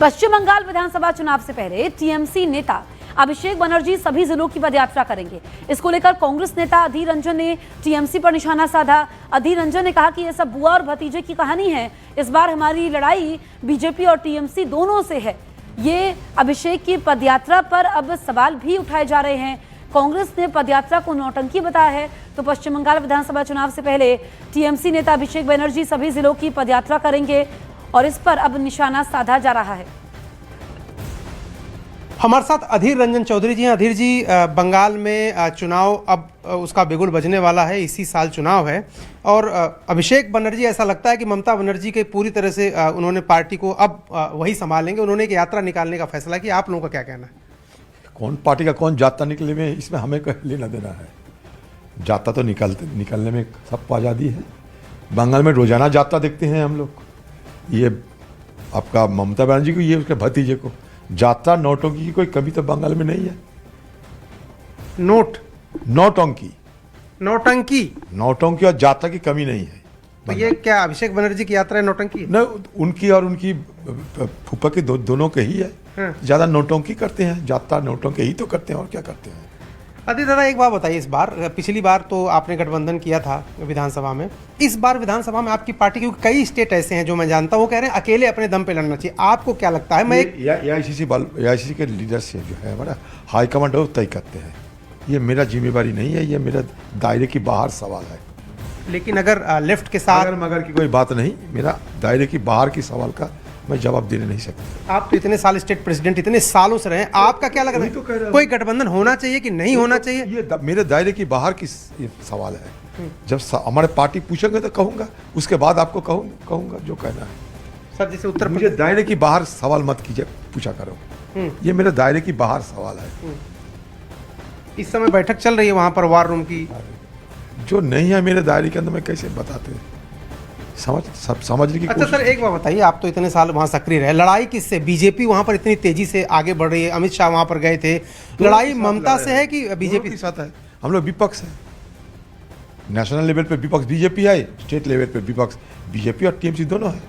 पश्चिम बंगाल विधानसभा चुनाव से पहले टीएमसी नेता अभिषेक बनर्जी सभी जिलों की पदयात्रा करेंगे। इसको लेकर कांग्रेस नेता अधीर रंजन ने टीएमसी पर निशाना साधा। अधीर रंजन ने कहा कि यह सब बुआ और भतीजे की कहानी है। इस बार हमारी लड़ाई बीजेपी और टीएमसी दोनों से है। ये अभिषेक की पदयात्रा पर अब सवाल भी उठाए जा रहे हैं। कांग्रेस ने पदयात्रा को नौटंकी बताया है, तो पश्चिम बंगाल विधानसभा चुनाव से पहले टीएमसी नेता अभिषेक बनर्जी सभी जिलों की पदयात्रा करेंगे और इस पर अब निशाना साधा जा रहा है। हमारे साथ अधीर रंजन चौधरी जी हैं। अधीर जी, बंगाल में चुनाव अब उसका बिगुल बजने वाला है, इसी साल चुनाव है और अभिषेक बनर्जी ऐसा लगता है कि ममता बनर्जी के पूरी तरह से उन्होंने पार्टी को अब वही संभालेंगे। उन्होंने एक यात्रा निकालने का फैसला किया। आप लोगों का क्या कहना है? कौन पार्टी का कौन जाता निकले में इसमें हमें कहीं लेना देना है। जाता तो निकलने में सबको आज़ादी है। बंगाल में रोजाना जाता देखते हैं हम लोग। ये आपका ममता बनर्जी को, ये उसके भतीजे को जाता नौटंकी की कोई कमी तो बंगाल में नहीं है। नौटंकी और जाता की कमी नहीं है। तो ये क्या अभिषेक बनर्जी की यात्रा है नौटंकी? न उनकी और उनकी फूफा के दोनों के ही है। ज्यादा नौटंकी करते हैं, जाता नौटंकी ही तो करते हैं और क्या करते हैं। अधीर दादा, एक बात बताइए, इस बार पिछली बार तो आपने गठबंधन किया था विधानसभा में, इस बार विधानसभा में आपकी पार्टी के कई स्टेट ऐसे हैं जो मैं जानता हूँ, वो कह रहे हैं अकेले अपने दम पे लड़ना चाहिए। आपको क्या लगता है? मैं AICC के लीडरशिप जो है हमारा हाईकमांड वो तय करते हैं। ये मेरा जिम्मेवारी नहीं है, ये मेरा दायरे की बाहर सवाल है। लेकिन अगर लेफ्ट के साथ मगर की कोई बात नहीं, मेरा दायरे की बाहर की सवाल का मैं जवाब देने नहीं सकता। आप तो इतने साल स्टेट प्रेसिडेंट, इतने सालों से रहे, आपका क्या लग रहा है? कोई गठबंधन होना चाहिए कि नहीं होना चाहिए? ये मेरे दायरे की बाहर की सवाल है। जब हमारे पार्टी पूछेंगे तो कहूंगा, उसके बाद आपको कहूंगा जो कहना है। सर, जैसे उत्तर मुझे दायरे की बाहर सवाल मत कीजिए, पूछा करो। ये मेरे दायरे की बाहर सवाल है। इस समय बैठक चल रही है वहां पर वार रूम की, जो नहीं है मेरे दायरे के अंदर, मैं कैसे बताते हैं? समझने की अच्छा सर, एक बात बताइए, आप तो इतने साल वहाँ सक्रिय रहे, लड़ाई किससे? बीजेपी वहाँ पर इतनी तेजी से आगे बढ़ रही है, अमित शाह वहाँ पर गए थे, लड़ाई ममता से है कि बीजेपी के साथ है? हम लोग विपक्ष है। नेशनल लेवल पे विपक्ष बीजेपी है, स्टेट लेवल पे विपक्ष बीजेपी और टीएमसी दोनों है।